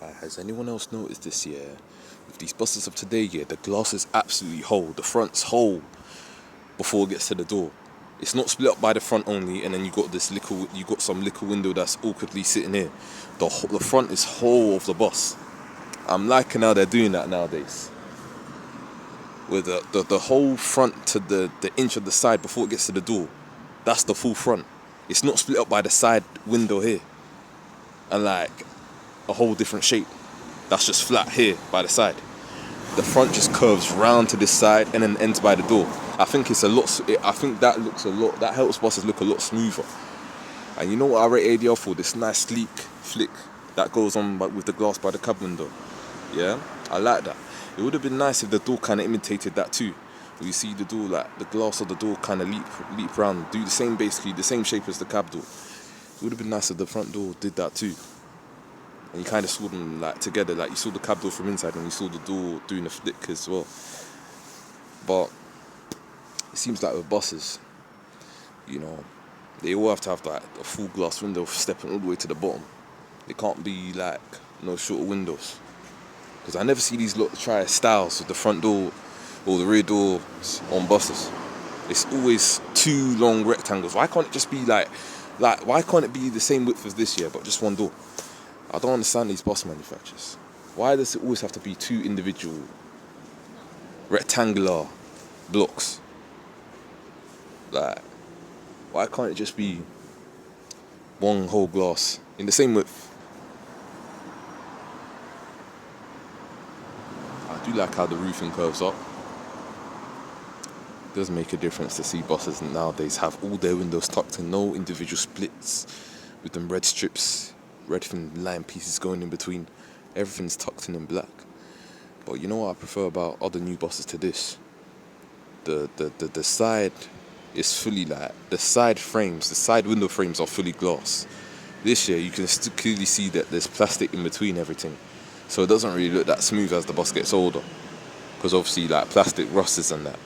Has anyone else noticed this year? With these buses of today, yeah, the glass is absolutely whole. The front's whole before it gets to the door. It's not split up by the front only, and then you got some little window that's awkwardly sitting here. The front is whole of the bus. I'm liking how they're doing that nowadays. With the whole front to the inch of the side before it gets to the door. That's the full front. It's not split up by the side window here. And like a whole different shape. That's just flat here by the side. The front just curves round to this side and then ends by the door. I think that helps buses look a lot smoother. And you know what I rate ADL for? This nice sleek flick that goes on with the glass by the cab window. Yeah, I like that. It would have been nice if the door kind of imitated that too. Where you see the door, like the glass of the door kind of leap round, do the same shape as the cab door. It would have been nice if the front door did that too. And you kind of saw them like together, like you saw the cab door from inside and you saw the door doing a flick as well. But it seems like with buses, they all have to have like a full glass window stepping all the way to the bottom. They can't be like no shorter windows. Because I never see these try styles with the front door or the rear doors on buses. It's always two long rectangles. Why can't it just be like why can't it be the same width as this year but just one door? I don't understand these bus manufacturers. Why does it always have to be two individual rectangular blocks? Like, why can't it just be one whole glass in the same width? I do like how the roofing curves up. It does make a difference to see buses nowadays have all their windows tucked in, no individual splits with them red strips, red thin line pieces going in between. Everything's tucked in black. But you know what I prefer about other new buses to this? The side is fully like, the side window frames are fully glass. This year you can still clearly see that there's plastic in between everything. So it doesn't really look that smooth as the bus gets older. Because obviously like plastic rusts and that.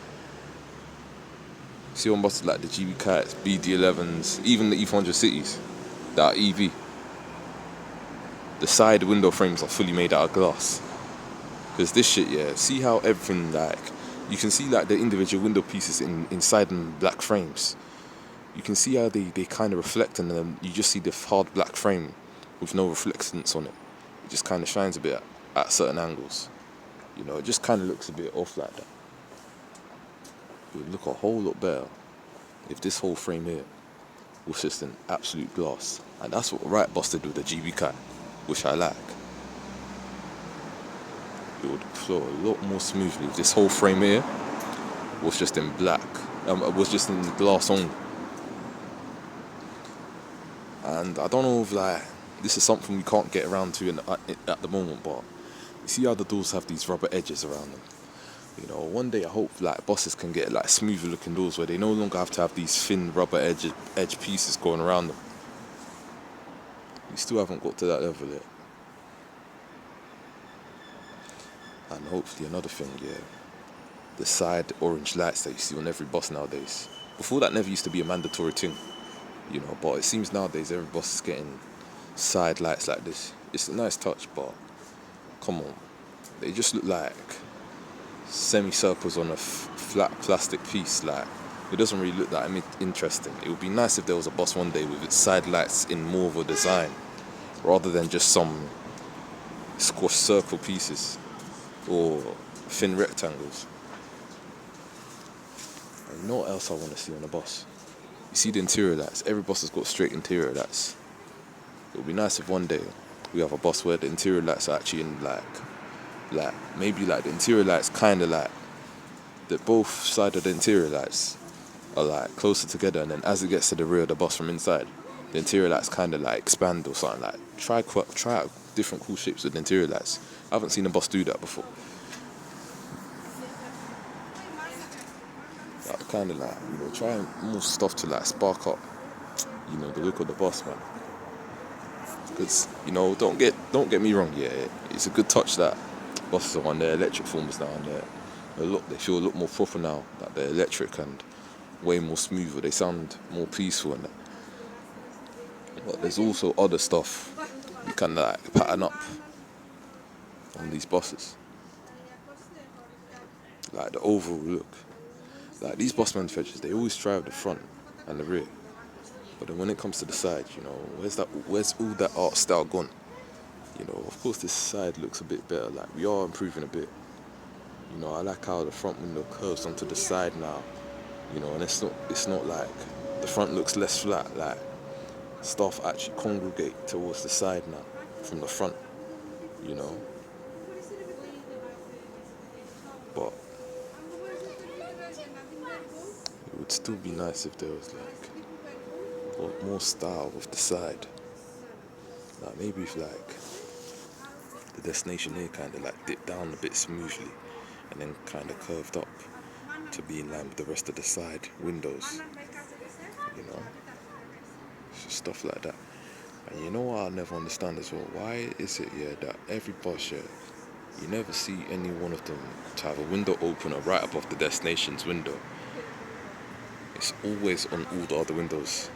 See on buses like the GB Kites, BD11s, even the E400 Cities that are EV. The side window frames are fully made out of glass. Because this shit, yeah, see how everything like, you can see like the individual window pieces inside them black frames. You can see how they kind of reflect and then you just see the hard black frame with no reflectance on it. It just kind of shines a bit at certain angles. It just kind of looks a bit off like that. It would look a whole lot better if this whole frame here was just an absolute glass. And that's what Right Bus did with the GB Cat, which I like. It would flow a lot more smoothly if this whole frame here was just in black. It was just in glass only. And I don't know if this is something we can't get around to at the moment, but you see how the doors have these rubber edges around them. One day I hope buses can get smoother looking doors where they no longer have to have these thin rubber edge pieces going around them. We still haven't got to that level yet. And hopefully another thing, yeah, the side orange lights that you see on every bus nowadays. Before that never used to be a mandatory thing, but it seems nowadays every bus is getting side lights like this. It's a nice touch, but come on, they just look like semicircles on a flat plastic piece. It doesn't really look that interesting. It would be nice if there was a bus one day with its side lights in more of a design rather than just some squashed circle pieces or thin rectangles. And you know what else I want to see on a bus? You see the interior lights. Every bus has got straight interior lights. It would be nice if one day we have a bus where the interior lights are actually in maybe the interior lights kind of that both sides of the interior lights are closer together, and then as it gets to the rear of the bus from inside, the interior lights kind of expand or something. Try out different cool shapes with the interior lights. I haven't seen a bus do that before. Kind of try more stuff to spark up the look of the bus, man. Because don't get me wrong, yeah, it's a good touch that buses are on their electric forms now, and they feel a lot more proper now that they're electric and way more smoother. They sound more peaceful and that. But there's also other stuff you can pattern up on these buses. Like the overall look. Like these bus manufacturers, they always try out the front and the rear. But then when it comes to the side, where's all that art style gone? Of course this side looks a bit better, like we are improving a bit. I like how the front window curves onto the side now, and it's not like the front looks less flat, like stuff actually congregate towards the side now from the front, you know. But it would still be nice if there was like more style with the side. Like maybe if like the destination here kind of like dipped down a bit smoothly and then kind of curved up to be in line with the rest of the side windows, you know, so stuff like that. And you know what I never understand as well? Why is it, that every bus, you never see any one of them to have a window opener right above the destination's window? It's always on all the other windows.